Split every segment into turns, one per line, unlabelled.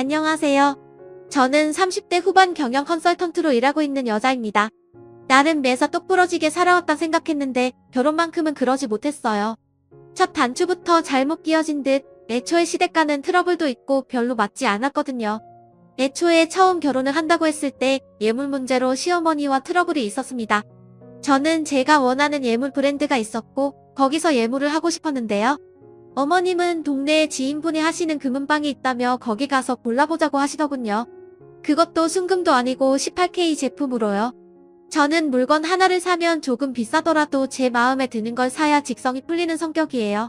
안녕하세요. 저는 30대 후반 경영 컨설턴트로 일하고 있는 여자입니다. 나름 매사 똑부러지게 살아왔다 생각했는데 결혼만큼은 그러지 못했어요. 첫 단추부터 잘못 끼워진 듯 애초에 시댁과는 트러블도 있고 별로 맞지 않았거든요. 애초에 처음 결혼을 한다고 했을 때 예물 문제로 시어머니와 트러블이 있었습니다. 저는 제가 원하는 예물 브랜드가 있었고 거기서 예물을 하고 싶었는데요. 어머님은 동네에 지인분이 하시는 금은방이 있다며 거기 가서 골라보자고 하시더군요. 그것도 순금도 아니고 18K 제품으로요. 저는 물건 하나를 사면 조금 비싸더라도 제 마음에 드는 걸 사야 직성이 풀리는 성격이에요.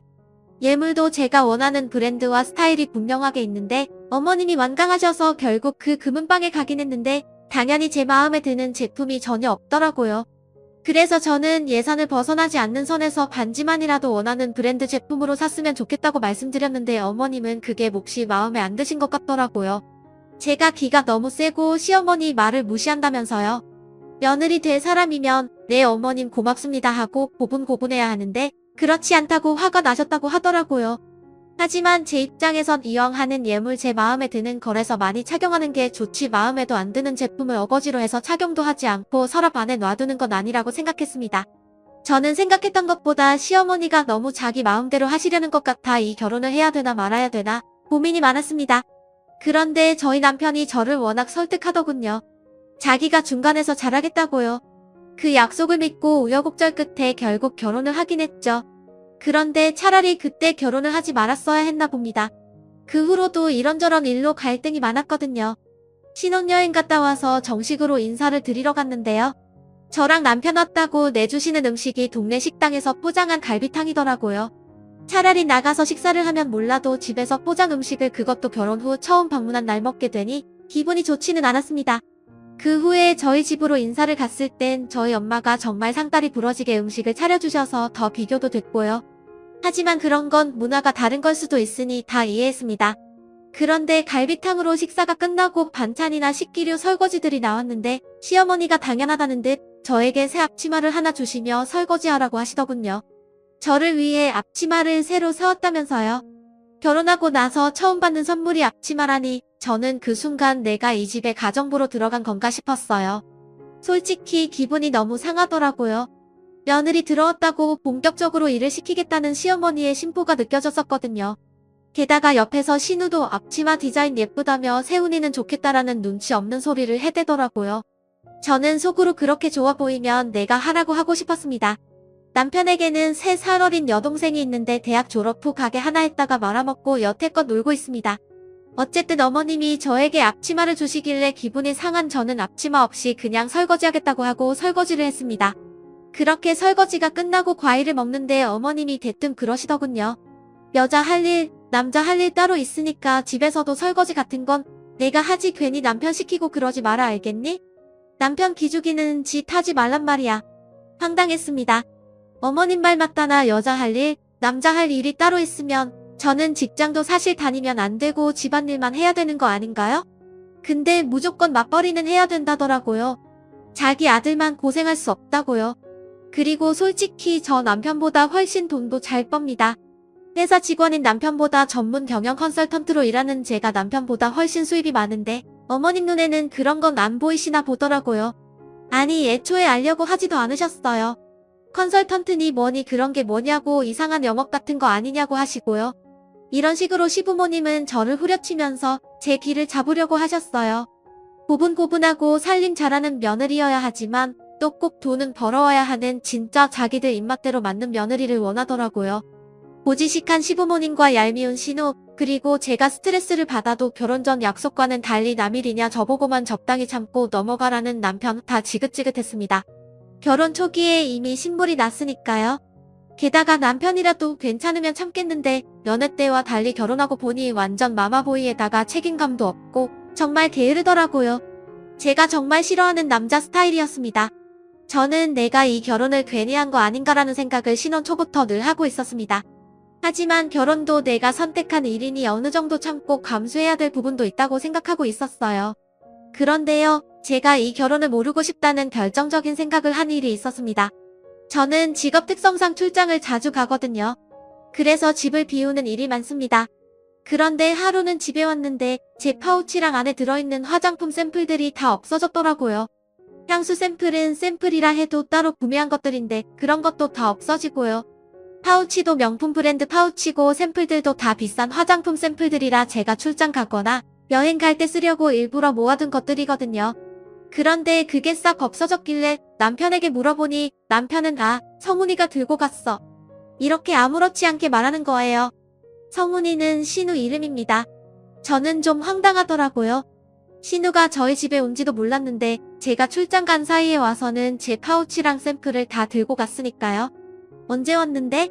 예물도 제가 원하는 브랜드와 스타일이 분명하게 있는데 어머님이 완강하셔서 결국 그 금은방에 가긴 했는데 당연히 제 마음에 드는 제품이 전혀 없더라고요. 그래서 저는 예산을 벗어나지 않는 선에서 반지만이라도 원하는 브랜드 제품으로 샀으면 좋겠다고 말씀드렸는데 어머님은 그게 몹시 마음에 안 드신 것 같더라고요. 제가 기가 너무 세고 시어머니 말을 무시한다면서요. 며느리 될 사람이면 네 어머님 고맙습니다 하고 고분고분해야 하는데 그렇지 않다고 화가 나셨다고 하더라고요. 하지만 제 입장에선 이왕 하는 예물 제 마음에 드는 거래서 많이 착용하는 게 좋지 마음에도 안 드는 제품을 어거지로 해서 착용도 하지 않고 서랍 안에 놔두는 건 아니라고 생각했습니다. 저는 생각했던 것보다 시어머니가 너무 자기 마음대로 하시려는 것 같아 이 결혼을 해야 되나 말아야 되나 고민이 많았습니다. 그런데 저희 남편이 저를 워낙 설득하더군요. 자기가 중간에서 잘하겠다고요. 그 약속을 믿고 우여곡절 끝에 결국 결혼을 하긴 했죠. 그런데 차라리 그때 결혼을 하지 말았어야 했나 봅니다. 그 후로도 이런저런 일로 갈등이 많았거든요. 신혼여행 갔다 와서 정식으로 인사를 드리러 갔는데요. 저랑 남편 왔다고 내주시는 음식이 동네 식당에서 포장한 갈비탕이더라고요. 차라리 나가서 식사를 하면 몰라도 집에서 포장 음식을 그것도 결혼 후 처음 방문한 날 먹게 되니 기분이 좋지는 않았습니다. 그 후에 저희 집으로 인사를 갔을 땐 저희 엄마가 정말 상다리 부러지게 음식을 차려주셔서 더 비교도 됐고요. 하지만 그런 건 문화가 다른 걸 수도 있으니 다 이해했습니다. 그런데 갈비탕으로 식사가 끝나고 반찬이나 식기류 설거지들이 나왔는데 시어머니가 당연하다는 듯 저에게 새 앞치마를 하나 주시며 설거지하라고 하시더군요. 저를 위해 앞치마를 새로 사왔다면서요. 결혼하고 나서 처음 받는 선물이 앞치마라니 저는 그 순간 내가 이 집에 가정부로 들어간 건가 싶었어요. 솔직히 기분이 너무 상하더라고요. 며느리 들어왔다고 본격적으로 일을 시키겠다는 시어머니의 심보가 느껴졌었거든요. 게다가 옆에서 신우도 앞치마 디자인 예쁘다며 세훈이는 좋겠다라는 눈치 없는 소리를 해대더라고요. 저는 속으로 그렇게 좋아 보이면 내가 하라고 하고 싶었습니다. 남편에게는 3살 어린 여동생이 있는데 대학 졸업 후 가게 하나 했다가 말아먹고 여태껏 놀고 있습니다. 어쨌든 어머님이 저에게 앞치마를 주시길래 기분이 상한 저는 앞치마 없이 그냥 설거지하겠다고 하고 설거지를 했습니다. 그렇게 설거지가 끝나고 과일을 먹는데 어머님이 대뜸 그러시더군요. 여자 할 일, 남자 할 일 따로 있으니까 집에서도 설거지 같은 건 내가 하지 괜히 남편 시키고 그러지 마라 알겠니? 남편 기죽이는 짓 하지 말란 말이야. 황당했습니다. 어머님 말 맞다나 여자 할 일, 남자 할 일이 따로 있으면 저는 직장도 사실 다니면 안 되고 집안일만 해야 되는 거 아닌가요? 근데 무조건 맞벌이는 해야 된다더라고요. 자기 아들만 고생할 수 없다고요. 그리고 솔직히 저 남편보다 훨씬 돈도 잘 멉니다. 회사 직원인 남편보다 전문 경영 컨설턴트로 일하는 제가 남편보다 훨씬 수입이 많은데 어머님 눈에는 그런 건 안 보이시나 보더라고요. 아니 애초에 알려고 하지도 않으셨어요. 컨설턴트니 뭐니 그런 게 뭐냐고 이상한 영업 같은 거 아니냐고 하시고요. 이런 식으로 시부모님은 저를 후려치면서 제 귀를 잡으려고 하셨어요. 고분고분하고 살림 잘하는 며느리여야 하지만 또 꼭 돈은 벌어와야 하는 진짜 자기들 입맛대로 맞는 며느리를 원하더라고요. 고지식한 시부모님과 얄미운 신우, 그리고 제가 스트레스를 받아도 결혼 전 약속과는 달리 남일이냐 저보고만 적당히 참고 넘어가라는 남편 다 지긋지긋했습니다. 결혼 초기에 이미 신물이 났으니까요. 게다가 남편이라도 괜찮으면 참겠는데 연애 때와 달리 결혼하고 보니 완전 마마보이에다가 책임감도 없고 정말 게으르더라고요. 제가 정말 싫어하는 남자 스타일이었습니다. 저는 내가 이 결혼을 괜히 한 거 아닌가라는 생각을 신혼 초부터 늘 하고 있었습니다. 하지만 결혼도 내가 선택한 일이니 어느 정도 참고 감수해야 될 부분도 있다고 생각하고 있었어요. 그런데요, 제가 이 결혼을 모르고 싶다는 결정적인 생각을 한 일이 있었습니다. 저는 직업 특성상 출장을 자주 가거든요. 그래서 집을 비우는 일이 많습니다. 그런데 하루는 집에 왔는데 제 파우치랑 안에 들어있는 화장품 샘플들이 다 없어졌더라고요. 향수 샘플은 샘플이라 해도 따로 구매한 것들인데 그런 것도 다 없어지고요. 파우치도 명품 브랜드 파우치고 샘플들도 다 비싼 화장품 샘플들이라 제가 출장 가거나 여행 갈 때 쓰려고 일부러 모아둔 것들이거든요. 그런데 그게 싹 없어졌길래 남편에게 물어보니 남편은 성훈이가 들고 갔어. 이렇게 아무렇지 않게 말하는 거예요. 성훈이는 신우 이름입니다. 저는 좀 황당하더라고요. 신우가 저희 집에 온지도 몰랐는데 제가 출장 간 사이에 와서는 제 파우치랑 샘플을 다 들고 갔으니까요. 언제 왔는데?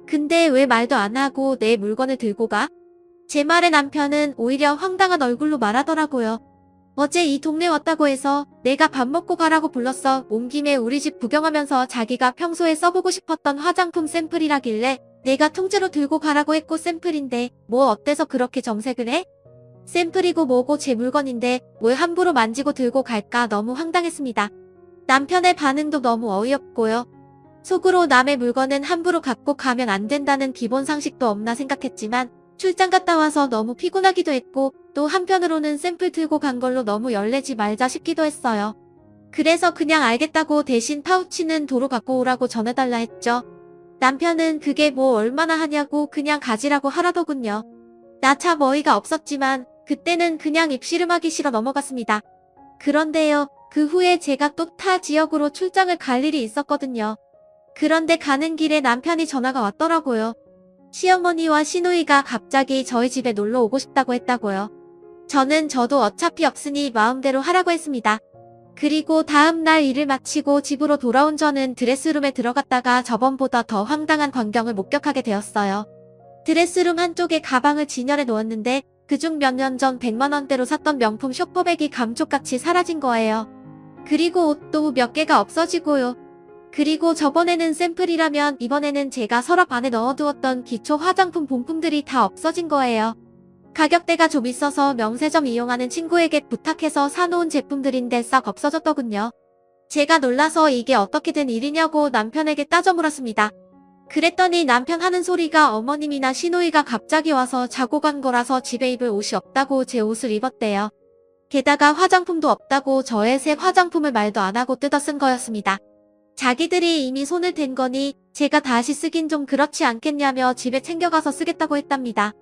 근데 왜 말도 안 하고 내 물건을 들고 가? 제 말에 남편은 오히려 황당한 얼굴로 말하더라고요. 어제 이 동네 왔다고 해서 내가 밥 먹고 가라고 불렀어. 온 김에 우리 집 구경하면서 자기가 평소에 써보고 싶었던 화장품 샘플이라길래 내가 통째로 들고 가라고 했고 샘플인데 뭐 어때서 그렇게 정색을 해? 샘플이고 뭐고 제 물건인데 왜 함부로 만지고 들고 갈까 너무 황당했습니다. 남편의 반응도 너무 어이없고요. 속으로 남의 물건은 함부로 갖고 가면 안 된다는 기본 상식도 없나 생각했지만 출장 갔다 와서 너무 피곤하기도 했고 또 한편으로는 샘플 들고 간 걸로 너무 열내지 말자 싶기도 했어요. 그래서 그냥 알겠다고 대신 파우치는 도로 갖고 오라고 전해달라 했죠. 남편은 그게 뭐 얼마나 하냐고 그냥 가지라고 하라더군요. 나 참 어이가 없었지만 그때는 그냥 입씨름하기 싫어 넘어갔습니다. 그런데요, 그 후에 제가 또 타 지역으로 출장을 갈 일이 있었거든요. 그런데 가는 길에 남편이 전화가 왔더라고요. 시어머니와 시누이가 갑자기 저희 집에 놀러 오고 싶다고 했다고요. 저도 어차피 없으니 마음대로 하라고 했습니다. 그리고 다음 날 일을 마치고 집으로 돌아온 저는 드레스룸에 들어갔다가 저번보다 더 황당한 광경을 목격하게 되었어요. 드레스룸 한쪽에 가방을 진열해 놓았는데 그중 몇 년 전 100만 원대로 샀던 명품 쇼퍼백이 감쪽같이 사라진 거예요. 그리고 옷도 몇 개가 없어지고요. 그리고 저번에는 샘플이라면 이번에는 제가 서랍 안에 넣어두었던 기초 화장품 본품들이 다 없어진 거예요. 가격대가 좀 있어서 명세점 이용하는 친구에게 부탁해서 사놓은 제품들인데 싹 없어졌더군요. 제가 놀라서 이게 어떻게 된 일이냐고 남편에게 따져 물었습니다. 그랬더니 남편 하는 소리가 어머님이나 시누이가 갑자기 와서 자고 간 거라서 집에 입을 옷이 없다고 제 옷을 입었대요. 게다가 화장품도 없다고 저의 새 화장품을 말도 안 하고 뜯어 쓴 거였습니다. 자기들이 이미 손을 댄 거니 제가 다시 쓰긴 좀 그렇지 않겠냐며 집에 챙겨가서 쓰겠다고 했답니다.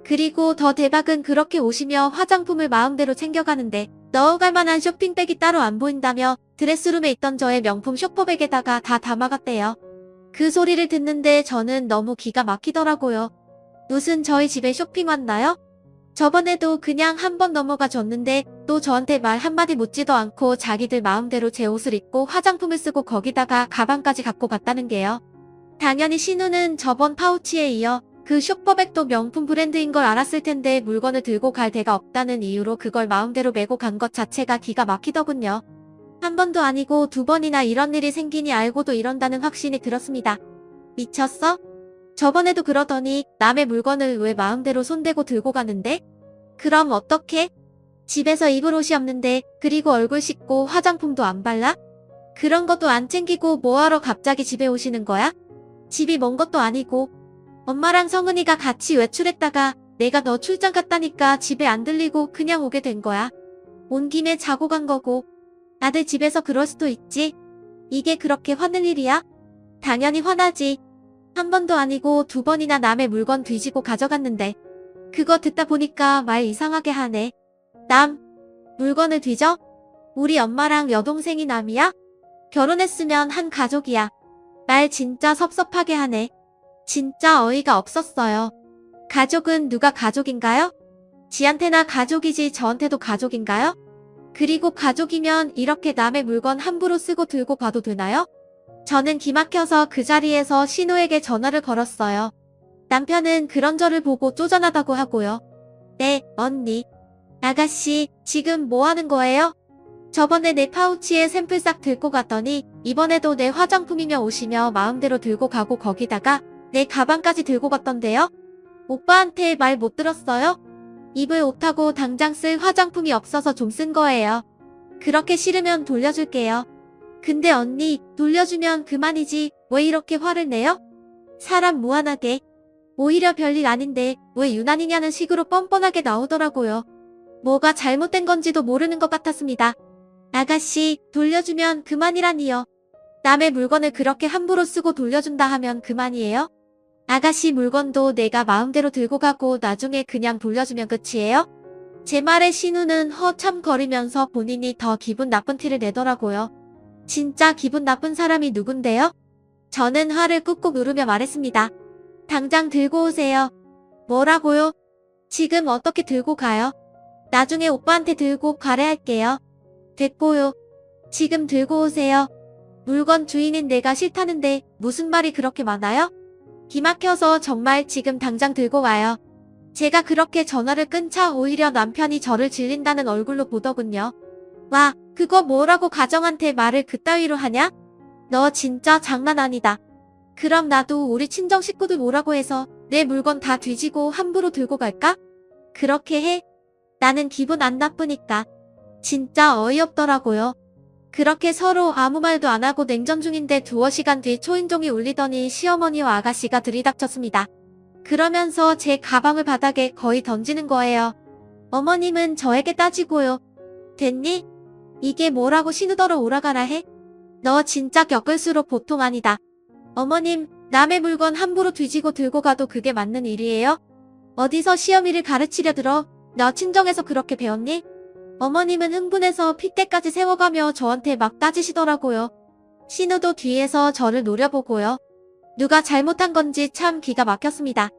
그리고 더 대박은 그렇게 오시며 화장품을 마음대로 챙겨가는데 넣어갈 만한 쇼핑백이 따로 안 보인다며 드레스룸에 있던 저의 명품 쇼퍼백에다가 다 담아갔대요. 그 소리를 듣는데 저는 너무 기가 막히더라고요. 무슨 저희 집에 쇼핑 왔나요? 저번에도 그냥 한번 넘어가 줬는데 또 저한테 말 한마디 묻지도 않고 자기들 마음대로 제 옷을 입고 화장품을 쓰고 거기다가 가방까지 갖고 갔다는 게요. 당연히 신우는 저번 파우치에 이어 그 쇼퍼백도 명품 브랜드인 걸 알았을 텐데 물건을 들고 갈 데가 없다는 이유로 그걸 마음대로 메고 간 것 자체가 기가 막히더군요. 한 번도 아니고 두 번이나 이런 일이 생기니 알고도 이런다는 확신이 들었습니다. 미쳤어? 저번에도 그러더니 남의 물건을 왜 마음대로 손대고 들고 가는데? 그럼 어떡해? 집에서 입을 옷이 없는데 그리고 얼굴 씻고 화장품도 안 발라? 그런 것도 안 챙기고 뭐하러 갑자기 집에 오시는 거야? 집이 먼 것도 아니고 엄마랑 성은이가 같이 외출했다가 내가 너 출장 갔다니까 집에 안 들리고 그냥 오게 된 거야. 온 김에 자고 간 거고 아들 집에서 그럴 수도 있지. 이게 그렇게 화낼 일이야? 당연히 화나지. 한 번도 아니고 두 번이나 남의 물건 뒤지고 가져갔는데 그거 듣다 보니까 말 이상하게 하네. 남? 물건을 뒤져? 우리 엄마랑 여동생이 남이야? 결혼했으면 한 가족이야. 말 진짜 섭섭하게 하네. 진짜 어이가 없었어요. 가족은 누가 가족인가요? 지한테나 가족이지 저한테도 가족인가요? 그리고 가족이면 이렇게 남의 물건 함부로 쓰고 들고 가도 되나요? 저는 기막혀서 그 자리에서 신우에게 전화를 걸었어요. 남편은 그런 저를 보고 쪼잔하다고 하고요. 네, 언니. 아가씨, 지금 뭐 하는 거예요? 저번에 내 파우치에 샘플 싹 들고 갔더니 이번에도 내 화장품이며 옷이며 마음대로 들고 가고 거기다가 내 가방까지 들고 갔던데요? 오빠한테 말 못 들었어요? 입을 옷하고 당장 쓸 화장품이 없어서 좀 쓴 거예요. 그렇게 싫으면 돌려줄게요. 근데 언니, 돌려주면 그만이지 왜 이렇게 화를 내요? 사람 무한하게. 오히려 별일 아닌데 왜 유난히냐는 식으로 뻔뻔하게 나오더라고요. 뭐가 잘못된 건지도 모르는 것 같았습니다. 아가씨, 돌려주면 그만이라니요. 남의 물건을 그렇게 함부로 쓰고 돌려준다 하면 그만이에요? 아가씨 물건도 내가 마음대로 들고 가고 나중에 그냥 돌려주면 끝이에요? 제 말에 신우는 허참거리면서 본인이 더 기분 나쁜 티를 내더라고요. 진짜 기분 나쁜 사람이 누군데요? 저는 화를 꾹꾹 누르며 말했습니다. 당장 들고 오세요. 뭐라고요? 지금 어떻게 들고 가요? 나중에 오빠한테 들고 가래 할게요. 됐고요. 지금 들고 오세요. 물건 주인인 내가 싫다는데 무슨 말이 그렇게 많아요? 기막혀서 정말 지금 당장 들고 와요. 제가 그렇게 전화를 끊자 오히려 남편이 저를 질린다는 얼굴로 보더군요. 와, 그거 뭐라고 가정한테 말을 그따위로 하냐? 너 진짜 장난 아니다. 그럼 나도 우리 친정 식구들 오라고 해서 내 물건 다 뒤지고 함부로 들고 갈까? 그렇게 해? 나는 기분 안 나쁘니까. 진짜 어이없더라고요. 그렇게 서로 아무 말도 안 하고 냉전 중인데 두어 시간 뒤 초인종이 울리더니 시어머니와 아가씨가 들이닥쳤습니다. 그러면서 제 가방을 바닥에 거의 던지는 거예요. 어머님은 저에게 따지고요. 됐니? 이게 뭐라고 신우더러 오라가라 해? 너 진짜 겪을수록 보통 아니다. 어머님, 남의 물건 함부로 뒤지고 들고 가도 그게 맞는 일이에요? 어디서 시어미를 가르치려 들어? 너 친정에서 그렇게 배웠니? 어머님은 흥분해서 핏대까지 세워가며 저한테 막 따지시더라고요. 신우도 뒤에서 저를 노려보고요. 누가 잘못한 건지 참 기가 막혔습니다.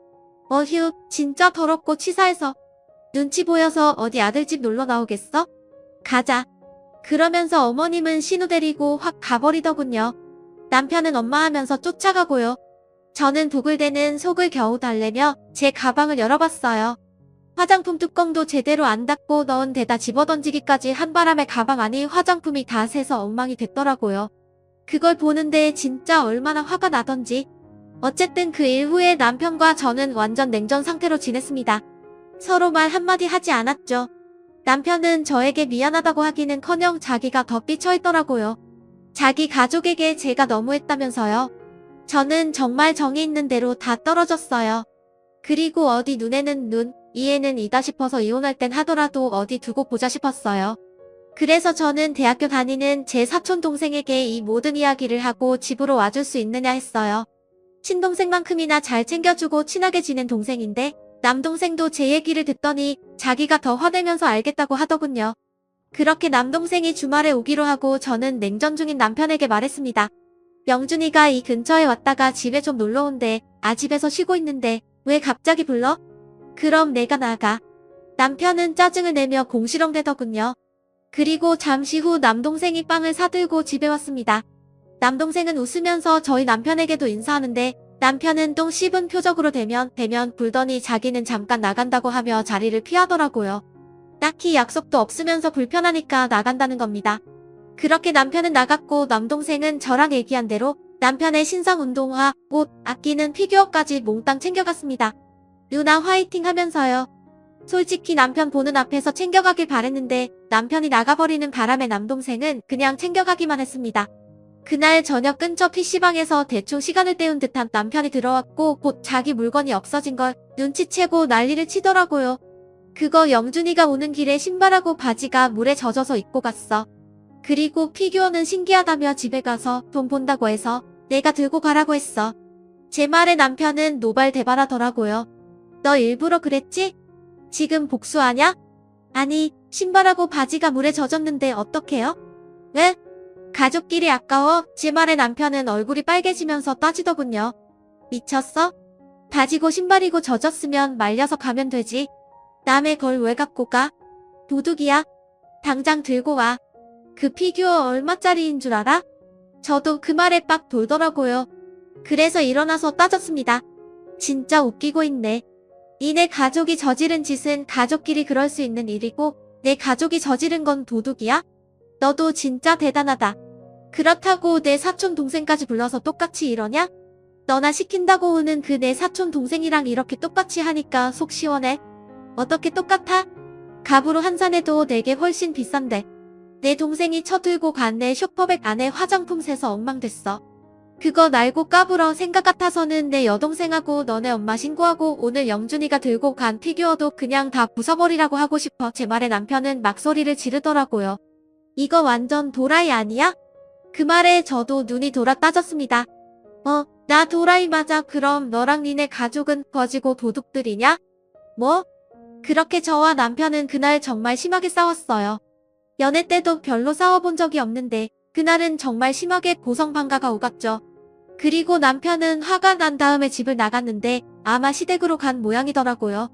어휴, 진짜 더럽고 치사해서. 눈치 보여서 어디 아들집 놀러 나오겠어? 가자. 그러면서 어머님은 신우 데리고 확 가버리더군요. 남편은 엄마 하면서 쫓아가고요. 저는 부글대는 속을 겨우 달래며 제 가방을 열어봤어요. 화장품 뚜껑도 제대로 안 닫고 넣은 데다 집어던지기까지 한바람에 가방 안이 화장품이 다 새서 엉망이 됐더라고요. 그걸 보는데 진짜 얼마나 화가 나던지. 어쨌든 그 일 후에 남편과 저는 완전 냉전 상태로 지냈습니다. 서로 말 한마디 하지 않았죠. 남편은 저에게 미안하다고 하기는커녕 자기가 더 삐쳐있더라고요. 자기 가족에게 제가 너무했다면서요. 저는 정말 정이 있는 대로 다 떨어졌어요. 그리고 어디 눈에는 눈, 이에는 이다 싶어서 이혼할 땐 하더라도 어디 두고 보자 싶었어요. 그래서 저는 대학교 다니는 제 사촌 동생에게 이 모든 이야기를 하고 집으로 와줄 수 있느냐 했어요. 친동생만큼이나 잘 챙겨주고 친하게 지낸 동생인데 남동생도 제 얘기를 듣더니 자기가 더 화내면서 알겠다고 하더군요. 그렇게 남동생이 주말에 오기로 하고 저는 냉전 중인 남편에게 말했습니다. 명준이가 이 근처에 왔다가 집에 좀 놀러 온대. 집에서 쉬고 있는데 왜 갑자기 불러? 그럼 내가 나가. 남편은 짜증을 내며 공시렁대더군요. 그리고 잠시 후 남동생이 빵을 사들고 집에 왔습니다. 남동생은 웃으면서 저희 남편에게도 인사하는데 남편은 똥 씹은 표정으로 대면 굴더니 자기는 잠깐 나간다고 하며 자리를 피하더라고요. 딱히 약속도 없으면서 불편하니까 나간다는 겁니다. 그렇게 남편은 나갔고 남동생은 저랑 얘기한 대로 남편의 신상 운동화, 옷, 아끼는 피규어까지 몽땅 챙겨갔습니다. 누나 화이팅 하면서요. 솔직히 남편 보는 앞에서 챙겨가길 바랬는데 남편이 나가버리는 바람에 남동생은 그냥 챙겨가기만 했습니다. 그날 저녁 근처 PC방에서 대충 시간을 때운 듯한 남편이 들어왔고 곧 자기 물건이 없어진 걸 눈치채고 난리를 치더라고요. 그거 영준이가 오는 길에 신발하고 바지가 물에 젖어서 입고 갔어. 그리고 피규어는 신기하다며 집에 가서 돈 본다고 해서 내가 들고 가라고 했어. 제 말에 남편은 노발대발하더라고요. 너 일부러 그랬지? 지금 복수하냐? 아니, 신발하고 바지가 물에 젖었는데 어떡해요? 왜? 가족끼리 아까워? 제 말에 남편은 얼굴이 빨개지면서 따지더군요. 미쳤어? 바지고 신발이고 젖었으면 말려서 가면 되지. 남의 걸 왜 갖고 가? 도둑이야? 당장 들고 와. 그 피규어 얼마짜리인 줄 알아? 저도 그 말에 빡 돌더라고요. 그래서 일어나서 따졌습니다. 진짜 웃기고 있네. 니네 가족이 저지른 짓은 가족끼리 그럴 수 있는 일이고 내 가족이 저지른 건 도둑이야? 너도 진짜 대단하다. 그렇다고 내 사촌 동생까지 불러서 똑같이 이러냐? 너나 시킨다고 오는 그 내 사촌 동생이랑 이렇게 똑같이 하니까 속 시원해. 어떻게 똑같아? 갑으로 환산해도 내게 훨씬 비싼데. 내 동생이 쳐들고 간 내 슈퍼백 안에 화장품 새서 엉망됐어. 그거 날고 까불어. 생각 같아서는 내 여동생하고 너네 엄마 신고하고 오늘 영준이가 들고 간 피규어도 그냥 다 부숴버리라고 하고 싶어. 제 말에 남편은 막 소리를 지르더라고요. 이거 완전 도라이 아니야? 그 말에 저도 눈이 돌아 따졌습니다. 나 도라이 맞아. 그럼 너랑 니네 가족은 거지고 도둑들이냐? 뭐? 그렇게 저와 남편은 그날 정말 심하게 싸웠어요. 연애 때도 별로 싸워본 적이 없는데 그날은 정말 심하게 고성방가가 오갔죠. 그리고 남편은 화가 난 다음에 집을 나갔는데 아마 시댁으로 간 모양이더라고요.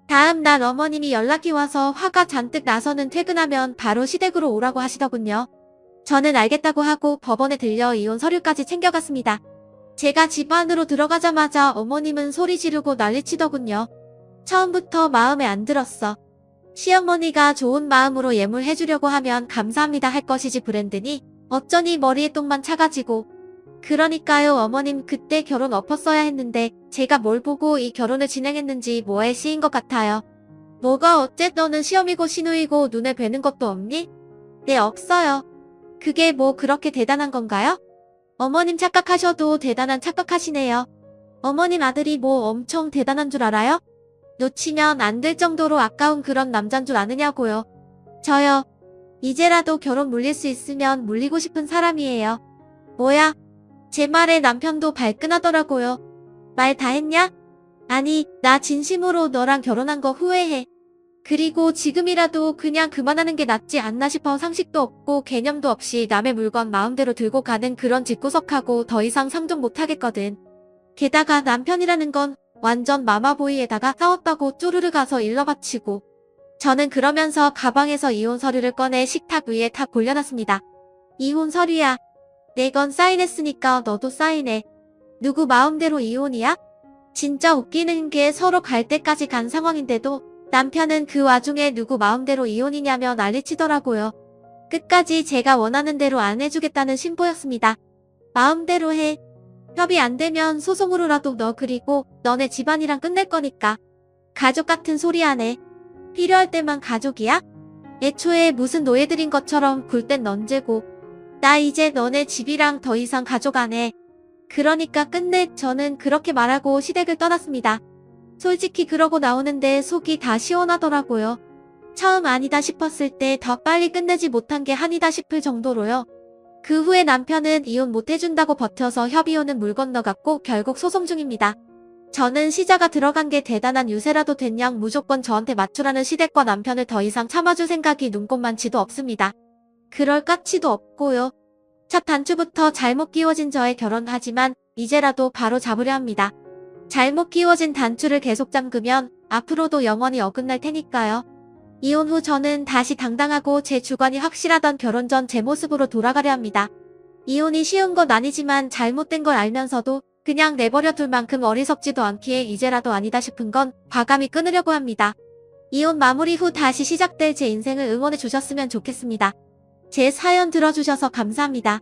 다음 날 어머님이 연락이 와서 화가 잔뜩 나서는 퇴근하면 바로 시댁으로 오라고 하시더군요. 저는 알겠다고 하고 법원에 들려 이혼 서류까지 챙겨갔습니다. 제가 집 안으로 들어가자마자 어머님은 소리 지르고 난리치더군요. 처음부터 마음에 안 들었어. 시어머니가 좋은 마음으로 예물해주려고 하면 감사합니다 할 것이지 브랜드니 어쩌니 머리에 똥만 차가지고. 그러니까요 어머님 그때 결혼 엎었어야 했는데 제가 뭘 보고 이 결혼을 진행했는지 뭐에 씌인 것 같아요. 뭐가 어째 너는 시어미고 시누이고 눈에 뵈는 것도 없니? 네 없어요. 그게 뭐 그렇게 대단한 건가요? 어머님 착각하셔도 대단한 착각하시네요. 어머님 아들이 뭐 엄청 대단한 줄 알아요? 놓치면 안 될 정도로 아까운 그런 남잔 줄 아느냐고요. 저요. 이제라도 결혼 물릴 수 있으면 물리고 싶은 사람이에요. 뭐야? 제 말에 남편도 발끈하더라고요. 말 다 했냐? 아니, 나 진심으로 너랑 결혼한 거 후회해. 그리고 지금이라도 그냥 그만하는 게 낫지 않나 싶어. 상식도 없고 개념도 없이 남의 물건 마음대로 들고 가는 그런 집구석하고 더 이상 상종 못하겠거든. 게다가 남편이라는 건 완전 마마보이에다가 싸웠다고 쪼르르 가서 일러 바치고. 저는 그러면서 가방에서 이혼 서류를 꺼내 식탁 위에 탁 올려놨습니다. 이혼 서류야. 내 건 사인했으니까 너도 사인해. 누구 마음대로 이혼이야? 진짜 웃기는 게 서로 갈 때까지 간 상황인데도 남편은 그 와중에 누구 마음대로 이혼이냐며 난리치더라고요. 끝까지 제가 원하는 대로 안 해주겠다는 심보였습니다. 마음대로 해. 협의 안 되면 소송으로라도 너 그리고 너네 집안이랑 끝낼 거니까. 가족 같은 소리 하네. 필요할 때만 가족이야? 애초에 무슨 노예들인 것처럼 굴 땐 넌제고. 나 이제 너네 집이랑 더 이상 가족 안 해. 그러니까 끝내. 저는 그렇게 말하고 시댁을 떠났습니다. 솔직히 그러고 나오는데 속이 다 시원하더라고요. 처음 아니다 싶었을 때 더 빨리 끝내지 못한 게 한이다 싶을 정도로요. 그 후에 남편은 이혼 못해준다고 버텨서 협의혼은 물 건너갔고 결국 소송 중입니다. 저는 시자가 들어간 게 대단한 유세라도 된양 무조건 저한테 맞추라는 시댁과 남편을 더 이상 참아줄 생각이 눈꼽만치도 없습니다. 그럴 까치도 없고요. 첫 단추부터 잘못 끼워진 저의 결혼하지만 이제라도 바로 잡으려 합니다. 잘못 끼워진 단추를 계속 잠그면 앞으로도 영원히 어긋날 테니까요. 이혼 후 저는 다시 당당하고 제 주관이 확실하던 결혼 전 제 모습으로 돌아가려 합니다. 이혼이 쉬운 건 아니지만 잘못된 걸 알면서도 그냥 내버려 둘 만큼 어리석지도 않기에 이제라도 아니다 싶은 건 과감히 끊으려고 합니다. 이혼 마무리 후 다시 시작될 제 인생을 응원해 주셨으면 좋겠습니다. 제 사연 들어주셔서 감사합니다.